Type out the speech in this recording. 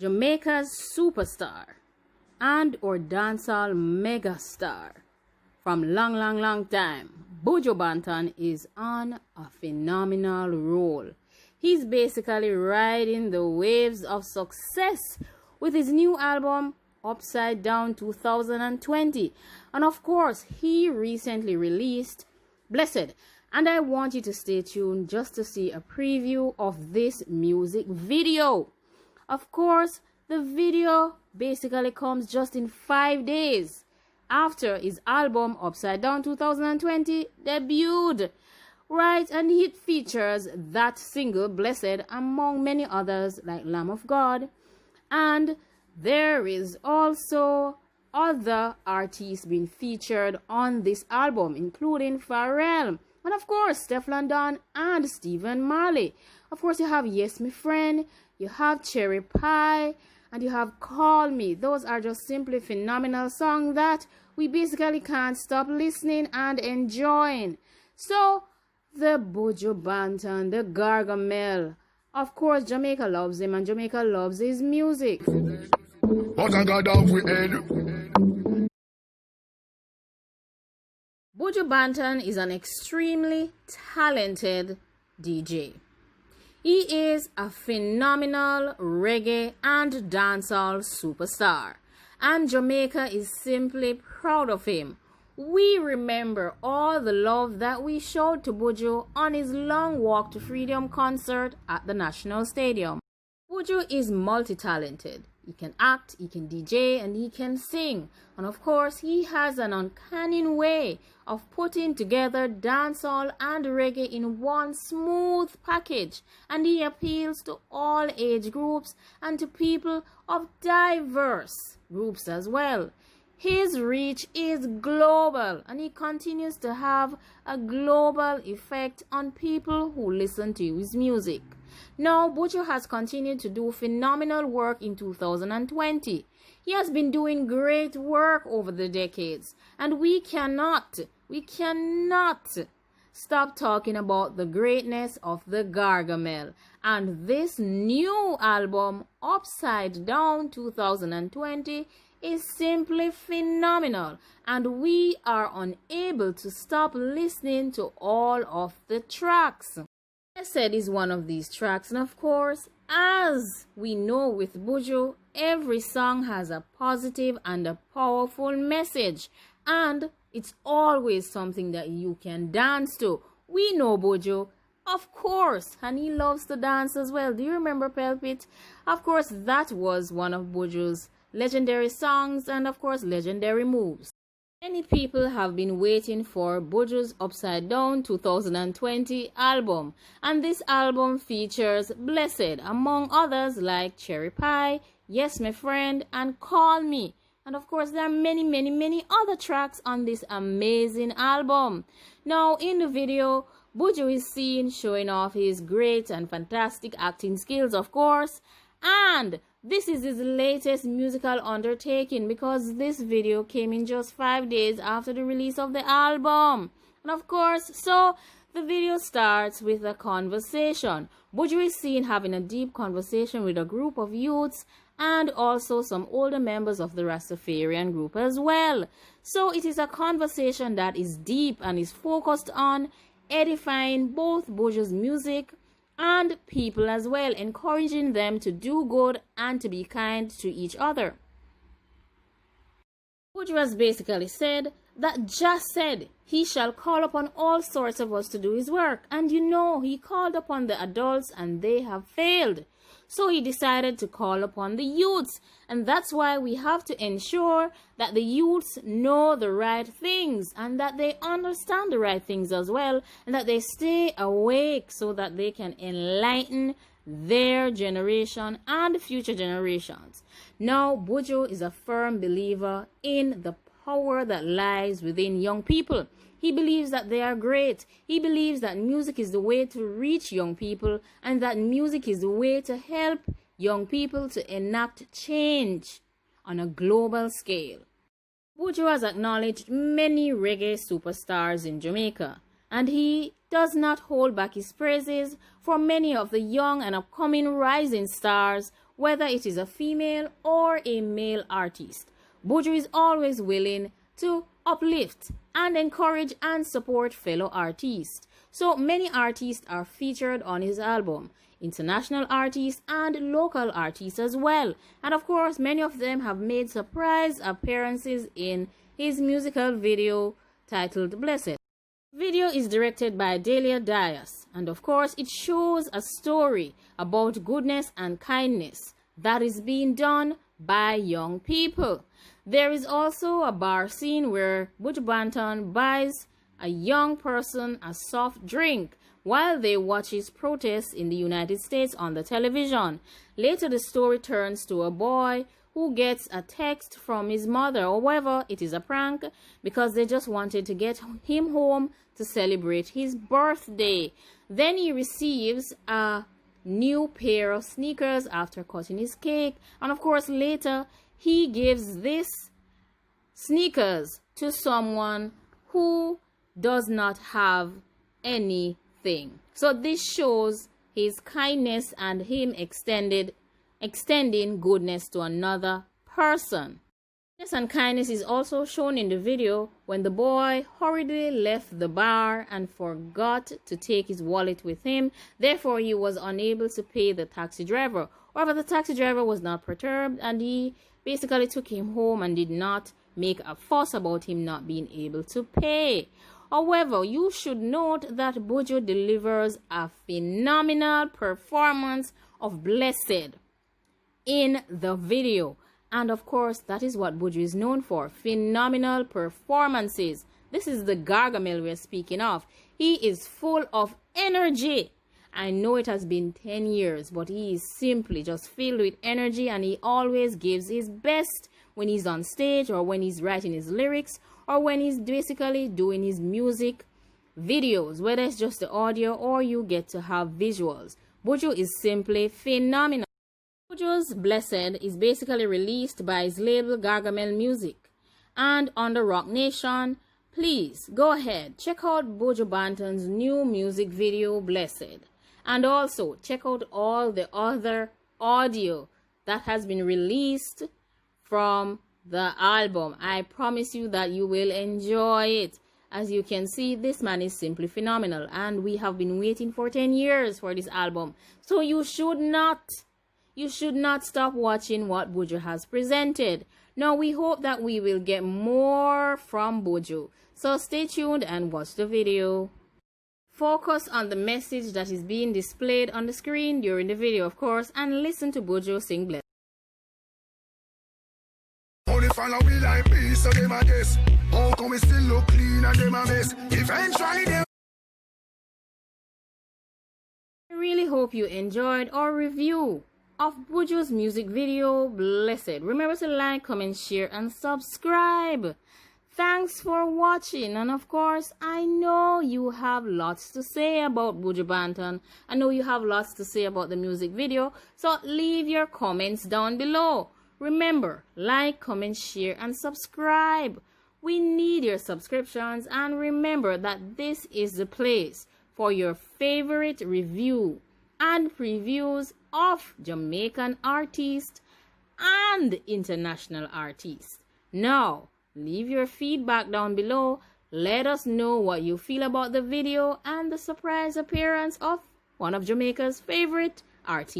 Jamaica's superstar and or dancehall megastar from long time, Buju Banton is on a phenomenal roll. He's basically riding the waves of success with his new album Upside Down 2020, and of course he recently released Blessed, and I want you to stay tuned just to see a preview of this music video. Of course, the video basically comes just in 5 days after his album Upside Down 2020 debuted. Right, and it features that single Blessed among many others like Lamb of God. And there is also other artists being featured on this album, including Pharrell, and of course Stefflon Don and Stephen Marley. Of course you have Yes My Friend, you have Cherry Pie, and you have Call Me. Those are just simply phenomenal songs that we basically can't stop listening and enjoying. So the Buju Banton, the Gargamel, of course Jamaica loves him and Jamaica loves his music. Buju Banton is an extremely talented DJ. He is a phenomenal reggae and dancehall superstar, and Jamaica is simply proud of him. We remember all the love that we showed to Buju on his Long Walk to Freedom concert at the National Stadium. Buju is multi-talented. He can act, he can DJ, and he can sing. And of course, he has an uncanny way of putting together dancehall and reggae in one smooth package. And he appeals to all age groups and to people of diverse groups as well. His reach is global, and he continues to have a global effect on people who listen to his music. Now, Buju has continued to do phenomenal work in 2020. He has been doing great work over the decades, and we cannot stop talking about the greatness of the Gargamel. And this new album, Upside Down 2020, is simply phenomenal, and we are unable to stop listening to all of the tracks. Blessed is one of these tracks, and of course, as we know with Buju, every song has a positive and a powerful message, and it's always something that you can dance to. We know Buju, of course, and he loves to dance as well. Do you remember Pelpit? Of course, that was one of Buju's legendary songs and of course legendary moves. Many people have been waiting for Buju's Upside Down 2020 album, and this album features Blessed among others like Cherry Pie, Yes My Friend, and Call Me. And of course there are many other tracks on this amazing album. Now in the video, Buju is seen showing off his great and fantastic acting skills, of course, and this is his latest musical undertaking because this video came in just 5 days after the release of the album. And of course, so the video starts with a conversation. Buju is seen having a deep conversation with a group of youths and also some older members of the Rastafarian group as well. So it is a conversation that is deep and is focused on edifying both Buju's music and people as well, encouraging them to do good and to be kind to each other. Buju has basically said that just said he shall call upon all sorts of us to do his work, and you know he called upon the adults and they have failed. So he decided to call upon the youths, and that's why we have to ensure that the youths know the right things and that they understand the right things as well, and that they stay awake so that they can enlighten their generation and future generations. Now, Buju is a firm believer in the power that lies within young people. He believes that they are great. He believes that music is the way to reach young people and that music is the way to help young people to enact change on a global scale. Buju has acknowledged many reggae superstars in Jamaica, and he does not hold back his praises for many of the young and upcoming rising stars whether it is a female or a male artist. Buju is always willing to uplift and encourage and support fellow artists. So many artists are featured on his album, international artists and local artists as well. And of course, many of them have made surprise appearances in his musical video titled Blessed. The video is directed by Delia Dias, and of course it shows a story about goodness and kindness that is being done by young people. There is also a bar scene where Buju Banton buys a young person a soft drink while they watch his protests in the United States on the television. Later the story turns to a boy who gets a text from his mother. However, it is a prank because they just wanted to get him home to celebrate his birthday. Then he receives a new pair of sneakers after cutting his cake. And of course, later he gives this sneakers to someone who does not have anything. So this shows his kindness and him extending goodness to another person. Goodness and kindness is also shown in the video when the boy hurriedly left the bar and forgot to take his wallet with him. Therefore, he was unable to pay the taxi driver. However, the taxi driver was not perturbed and he basically took him home and did not make a fuss about him not being able to pay. However, you should note that Buju delivers a phenomenal performance of Blessed in the video. And of course, that is what Buju is known for, phenomenal performances. This is the Gargamel we're speaking of. He is full of energy. I know it has been 10 years, but he is simply just filled with energy, and he always gives his best when he's on stage or when he's writing his lyrics or when he's basically doing his music videos, whether it's just the audio or you get to have visuals. Buju is simply phenomenal. Buju's Blessed is basically released by his label Gargamel Music and under Rock Nation. Please go ahead, check out Buju Banton's new music video Blessed, and also check out all the other audio that has been released from the album. I promise you that you will enjoy it. As you can see, this man is simply phenomenal, and we have been waiting for 10 years for this album. So you should not stop watching what Buju has presented. Now we hope that we will get more from Buju. So stay tuned and watch the video. Focus on the message that is being displayed on the screen during the video, of course, and listen to Buju sing Blessed. Only follow me like me, so them a guess. How come we still look clean and them a mess? Eventually them. I really hope you enjoyed our review of Buju's music video Blessed. Remember to like, comment, share, and subscribe. Thanks for watching, and of course, I know you have lots to say about Buju Banton. I know you have lots to say about the music video, so leave your comments down below. Remember, like, comment, share, and subscribe. We need your subscriptions, and remember that this is the place for your favorite review and previews of Jamaican artists and international artists. Now, leave your feedback down below. Let us know what you feel about the video and the surprise appearance of one of Jamaica's favorite artists.